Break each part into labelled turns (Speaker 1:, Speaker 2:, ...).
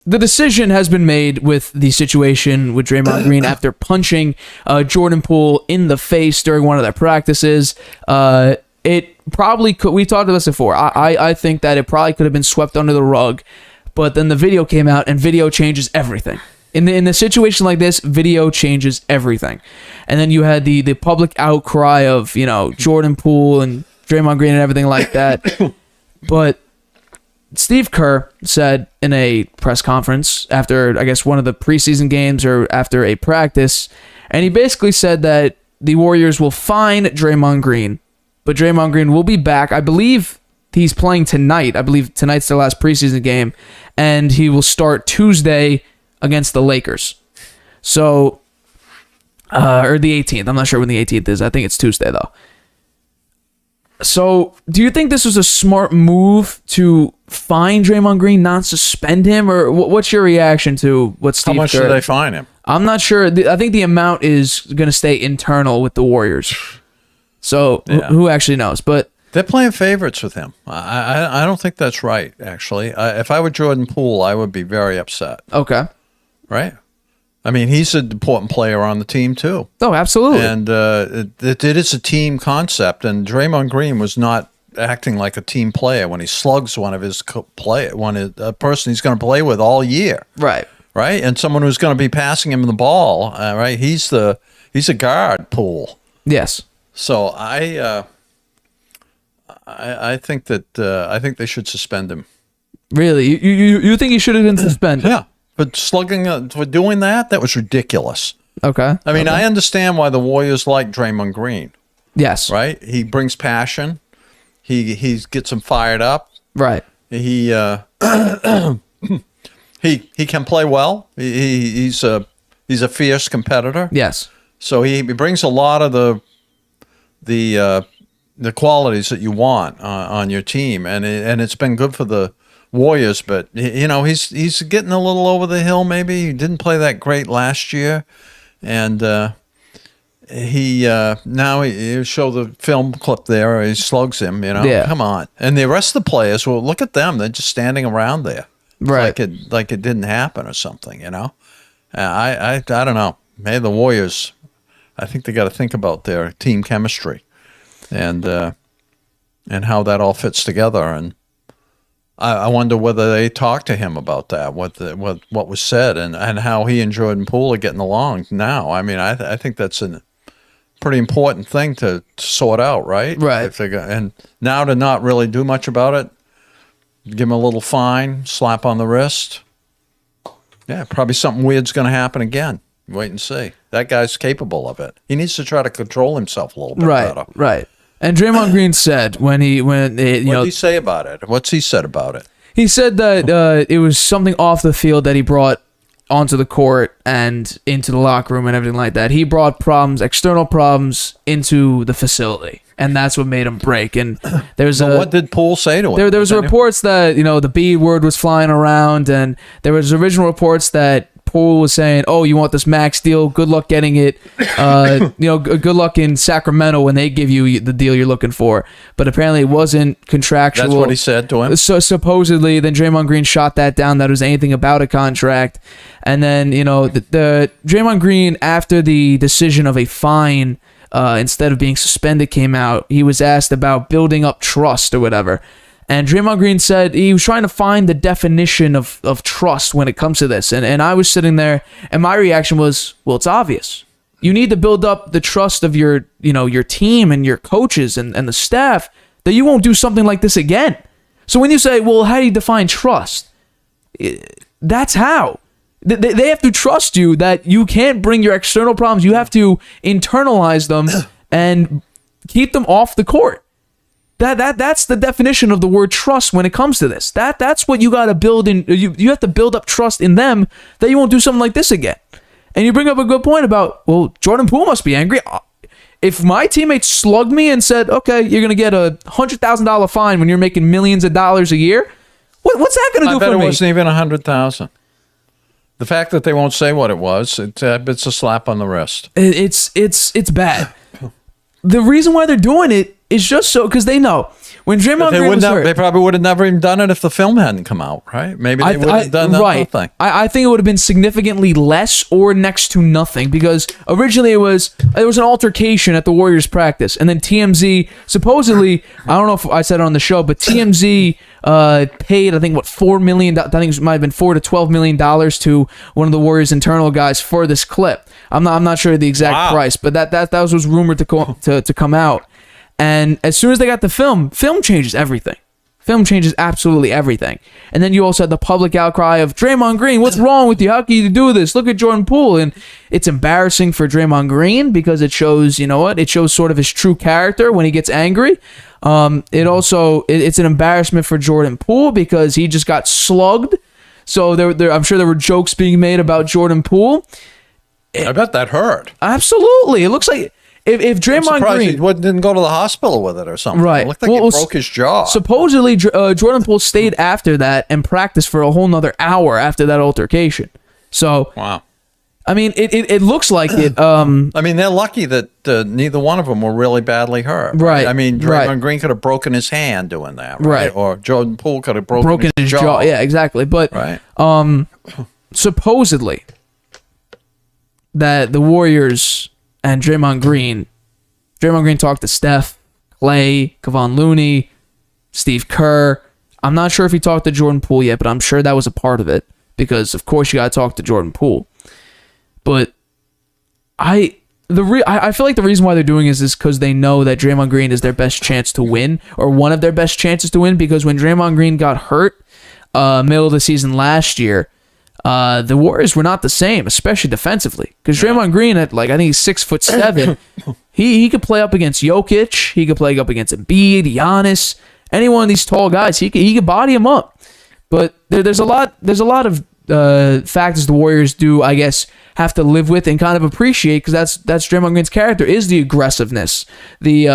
Speaker 1: the decision has been made with the situation with Draymond Green after punching Jordan Poole in the face during one of their practices. It probably could. We talked about this before. I think that it probably could have been swept under the rug, but then the video came out, and video changes everything. In the situation like this, video changes everything. And then you had the public outcry of Jordan Poole and Draymond Green and everything like that. But Steve Kerr said in a press conference after, I guess, one of the preseason games or after a practice, and he basically said that the Warriors will fine Draymond Green, but Draymond Green will be back. I believe he's playing tonight. I believe tonight's the last preseason game, and he will start Tuesday against the Lakers. So, or the 18th. I'm not sure when the 18th is. I think it's Tuesday, though. So, do you think this was a smart move to fine Draymond Green, not suspend him? Or what's your reaction to what Steve Kerr...
Speaker 2: How much should they fine him?
Speaker 1: I'm not sure. I think the amount is going to stay internal with the Warriors. So, yeah. Who actually knows? But
Speaker 2: they're playing favorites with him. I don't think that's right, actually. If I were Jordan Poole, I would be very upset.
Speaker 1: Okay.
Speaker 2: Right? I mean, he's an important player on the team, too.
Speaker 1: Oh, absolutely.
Speaker 2: And it is a team concept, and Draymond Green was not acting like a team player when he slugs one of his a person he's going to play with all year.
Speaker 1: Right.
Speaker 2: Right? And someone who's going to be passing him the ball, right? He's a guard, Poole.
Speaker 1: Yes.
Speaker 2: So I think they should suspend him.
Speaker 1: Really? You think he should have been suspended?
Speaker 2: Yeah. But slugging for doing that was ridiculous.
Speaker 1: Okay.
Speaker 2: I mean, I understand why the Warriors like Draymond Green.
Speaker 1: Yes.
Speaker 2: Right? He brings passion. He gets them fired up.
Speaker 1: Right.
Speaker 2: He can play well. He's a fierce competitor.
Speaker 1: Yes.
Speaker 2: So he brings a lot of the qualities that you want on your team, and it's been good for the Warriors, but he's getting a little over the hill. Maybe he didn't play that great last year, and he show the film clip there. He slugs him.
Speaker 1: Yeah.
Speaker 2: Come on. And the rest of the players, well, look at them. They're just standing around there,
Speaker 1: right?
Speaker 2: Like it didn't happen or something. I don't know. Maybe the Warriors. I think they got to think about their team chemistry, and how that all fits together. And I wonder whether they talked to him about that, what was said, and how he and Jordan Poole are getting along now. I mean, I think that's a pretty important thing to sort out, right?
Speaker 1: Right.
Speaker 2: And now to not really do much about it, give him a little fine, slap on the wrist. Yeah, probably something weird's going to happen again. Wait and see. That guy's capable of it. He needs to try to control himself a little bit better.
Speaker 1: Right. And Draymond Green said what did he
Speaker 2: say about it? What's he said about it?
Speaker 1: He said that it was something off the field that he brought onto the court and into the locker room and everything like that. He brought external problems into the facility, and that's what made him break. And
Speaker 2: what did Poole say to him?
Speaker 1: There was reports that the B word was flying around, and there was original reports that Poole was saying, "Oh, you want this max deal? Good luck getting it. Good luck in Sacramento when they give you the deal you're looking for." But apparently, it wasn't contractual.
Speaker 2: That's what he said to him.
Speaker 1: So supposedly, then Draymond Green shot that down. That it was anything about a contract. And then the Draymond Green, after the decision of a fine instead of being suspended came out, he was asked about building up trust or whatever. And Draymond Green said he was trying to find the definition of trust when it comes to this. And I was sitting there, and my reaction was, well, it's obvious. You need to build up the trust of your team and your coaches and the staff that you won't do something like this again. So when you say, well, how do you define trust? That's how. They have to trust you that you can't bring your external problems. You have to internalize them and keep them off the court. That's the definition of the word trust when it comes to this. That's what you got to build in. You have to build up trust in them that you won't do something like this again. And you bring up a good point about, well, Jordan Poole must be angry. If my teammates slugged me and said, okay, you're going to get a $100,000 fine when you're making millions of dollars a year, what's that going to do for me?
Speaker 2: I bet it wasn't even $100,000. The fact that they won't say what it was, it's a slap on the wrist.
Speaker 1: It's bad. The reason why they're doing it is just so because they know when Draymond
Speaker 2: They
Speaker 1: Green was
Speaker 2: wouldn't.
Speaker 1: hurt,
Speaker 2: They probably would have never even done it if the film hadn't come out, right? Maybe they would have done that whole thing.
Speaker 1: I think it would have been significantly less or next to nothing, because originally there was an altercation at the Warriors practice, and then TMZ supposedly, I don't know if I said it on the show, but TMZ paid, I think, $4 million. I think it might have been $4 to $12 million to one of the Warriors' internal guys for this clip. I'm not sure the exact price, but that was rumored to come out. And as soon as they got the film changes everything. Film changes absolutely everything. And then you also had the public outcry of, Draymond Green, what's wrong with you? How can you do this? Look at Jordan Poole. And it's embarrassing for Draymond Green because it shows, you know what? It shows sort of his true character when he gets angry. It's an embarrassment for Jordan Poole because he just got slugged. So I'm sure there were jokes being made about Jordan Poole.
Speaker 2: I bet that hurt.
Speaker 1: Absolutely. It looks like if Draymond Green
Speaker 2: didn't go to the hospital with it or something.
Speaker 1: Right.
Speaker 2: It looked like he broke his jaw.
Speaker 1: Supposedly, Jordan Poole stayed after that and practiced for a whole nother hour after that altercation. So,
Speaker 2: wow.
Speaker 1: I mean, it looks like it.
Speaker 2: I mean, they're lucky that neither one of them were really badly hurt.
Speaker 1: Right.
Speaker 2: I mean, Draymond Green could have broken his hand doing that. Right. Or Jordan Poole could have broken his jaw.
Speaker 1: Yeah, exactly. But supposedly that the Warriors and Draymond Green talked to Steph, Clay, Kevon Looney, Steve Kerr. I'm not sure if he talked to Jordan Poole yet, but I'm sure that was a part of it because, of course, you got to talk to Jordan Poole. But I feel like the reason why they're doing this is because they know that Draymond Green is their best chance to win, or one of their best chances to win, because when Draymond Green got hurt middle of the season last year, the Warriors were not the same, especially defensively. Because Draymond Green, I think he's 6'7", he could play up against Jokic, he could play up against Embiid, Giannis, any one of these tall guys. He could body him up. But there's a lot of factors the Warriors do, I guess, have to live with and kind of appreciate, because that's Draymond Green's character, is the aggressiveness, the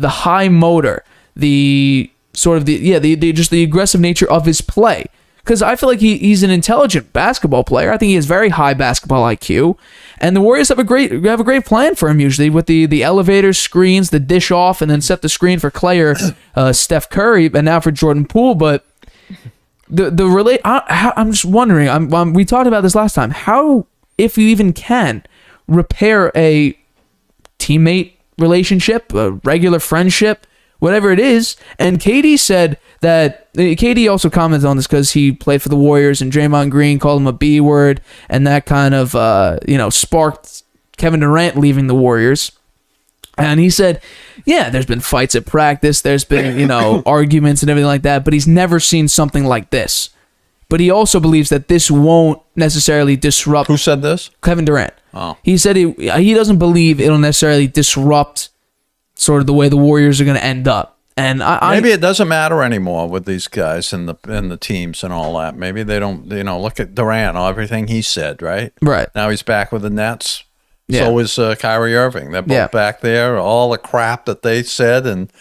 Speaker 1: high motor, the sort of just the aggressive nature of his play. Because I feel like he's an intelligent basketball player. I think he has very high basketball IQ, and the Warriors have a great plan for him usually, with the elevator screens, the dish off, and then set the screen for Clay or Steph Curry, and now for Jordan Poole. But I'm just wondering. We talked about this last time. How, if you even can, repair a teammate relationship, a regular friendship, whatever it is. And KD said that, KD also commented on this because he played for the Warriors, and Draymond Green called him a B word, and that kind of sparked Kevin Durant leaving the Warriors. And he said, yeah, there's been fights at practice, there's been arguments and everything like that, but he's never seen something like this. But he also believes that this won't necessarily disrupt.
Speaker 2: Who said this?
Speaker 1: Kevin Durant.
Speaker 2: Oh.
Speaker 1: He said he doesn't believe it'll necessarily disrupt sort of the way the Warriors are going to end up. And
Speaker 2: maybe it doesn't matter anymore with these guys and the teams and all that. Maybe they don't. Look at Durant, everything he said. Right. Now he's back with the Nets. Yeah. So is Kyrie Irving. They're both back there. All the crap that they said and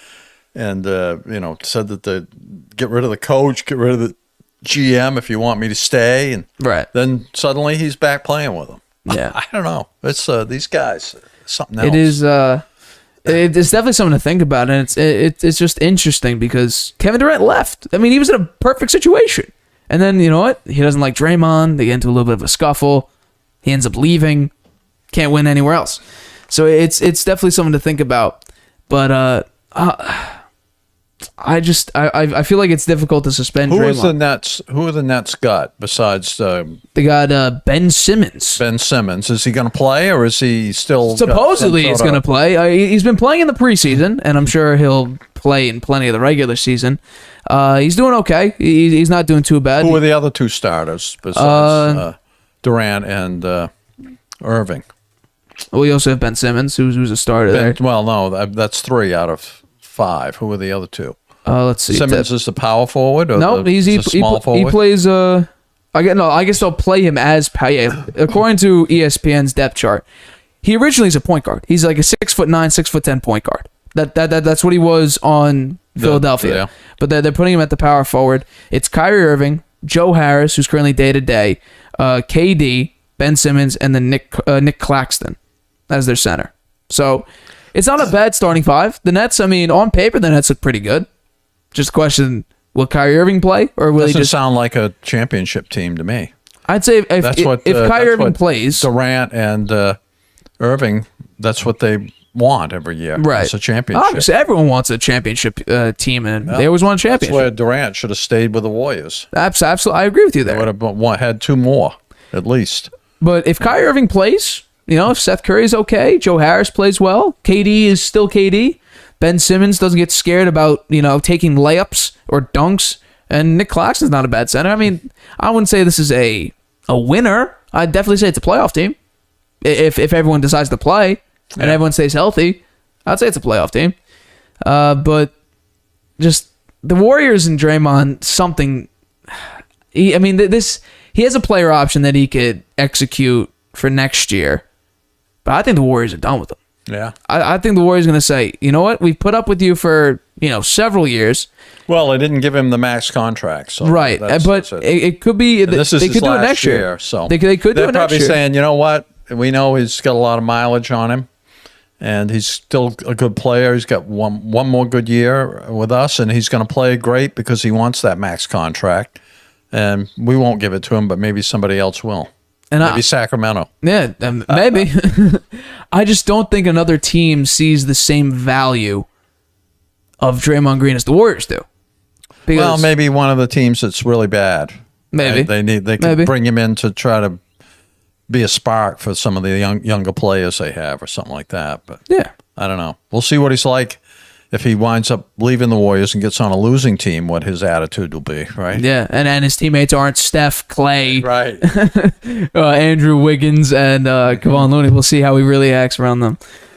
Speaker 2: said that they get rid of the coach, get rid of the GM if you want me to stay, and then suddenly he's back playing with them.
Speaker 1: Yeah.
Speaker 2: I don't know. It's these guys. Something else.
Speaker 1: It is. It's definitely something to think about, and it's just interesting because Kevin Durant left. I mean, he was in a perfect situation, and then you know what? He doesn't like Draymond. They get into a little bit of a scuffle. He ends up leaving. Can't win anywhere else. So it's definitely something to think about. But I feel like it's difficult to suspend Draymond.
Speaker 2: Who are the Nets got besides?
Speaker 1: They got Ben Simmons.
Speaker 2: Ben Simmons. Is he going to play, or is he still?
Speaker 1: Supposedly he's going to play. He's been playing in the preseason, and I'm sure he'll play in plenty of the regular season. He's doing okay. He's not doing too bad.
Speaker 2: Who are the other two starters besides Durant and Irving?
Speaker 1: Well, we also have Ben Simmons, who's a starter there.
Speaker 2: Well, no, that's 3 out of 5. Who are the other 2?
Speaker 1: Let's see.
Speaker 2: Simmons is the power forward? Or
Speaker 1: no, he's small forward? He plays. I guess they'll play him as according to ESPN's depth chart. He originally is a point guard. He's like a 6'9", 6'10" point guard. That's what he was on Philadelphia.
Speaker 2: Yeah.
Speaker 1: But they're putting him at the power forward. It's Kyrie Irving, Joe Harris, who's currently day-to-day, KD, Ben Simmons, and then Nick Claxton as their center. So it's not a bad starting 5. The Nets, I mean, on paper, the Nets look pretty good. Just a question: will Kyrie Irving play, or will
Speaker 2: Doesn't
Speaker 1: he just?
Speaker 2: sound like a championship team to me.
Speaker 1: I'd say if Kyrie Irving plays,
Speaker 2: Durant and Irving, that's what they want every year.
Speaker 1: right?
Speaker 2: It's a championship.
Speaker 1: Obviously, everyone wants a championship team, and they always want a
Speaker 2: That's
Speaker 1: championship.
Speaker 2: where Durant should have stayed with the Warriors.
Speaker 1: Absolutely, I agree with you
Speaker 2: They
Speaker 1: there.
Speaker 2: would have had 2 more at least.
Speaker 1: But if Kyrie Irving plays, if Seth Curry's okay, Joe Harris plays well, KD is still KD, Ben Simmons doesn't get scared about, taking layups or dunks, and Nick Claxton's not a bad center. I mean, I wouldn't say this is a winner. I'd definitely say it's a playoff team. If everyone decides to play and everyone stays healthy, I'd say it's a playoff team. But just the Warriors and Draymond, something... He has a player option that he could execute for next year, but I think the Warriors are done with him.
Speaker 2: Yeah.
Speaker 1: I think the Warriors are going to say, you know what, we've put up with you for several years.
Speaker 2: Well, they didn't give him the max contract, so
Speaker 1: Right, but it could be
Speaker 2: and this is
Speaker 1: they
Speaker 2: his
Speaker 1: could do it
Speaker 2: last
Speaker 1: next year.
Speaker 2: So
Speaker 1: they could do
Speaker 2: they're
Speaker 1: it next
Speaker 2: probably
Speaker 1: year.
Speaker 2: saying, you know what, we know he's got a lot of mileage on him, and he's still a good player. He's got one more good year with us, and he's going to play great because he wants that max contract. And we won't give it to him, but maybe somebody else will.
Speaker 1: And
Speaker 2: maybe Sacramento.
Speaker 1: Yeah, maybe. I just don't think another team sees the same value of Draymond Green as the Warriors do.
Speaker 2: Well, maybe one of the teams that's really bad.
Speaker 1: Maybe
Speaker 2: they could bring him in to try to be a spark for some of the younger players they have, or something like that. But
Speaker 1: yeah,
Speaker 2: I don't know. We'll see what he's like. If he winds up leaving the Warriors and gets on a losing team, what his attitude will be, right?
Speaker 1: Yeah, and his teammates aren't Steph, Clay,
Speaker 2: Right.
Speaker 1: Andrew Wiggins, and Kevon Looney. We'll see how he really acts around them.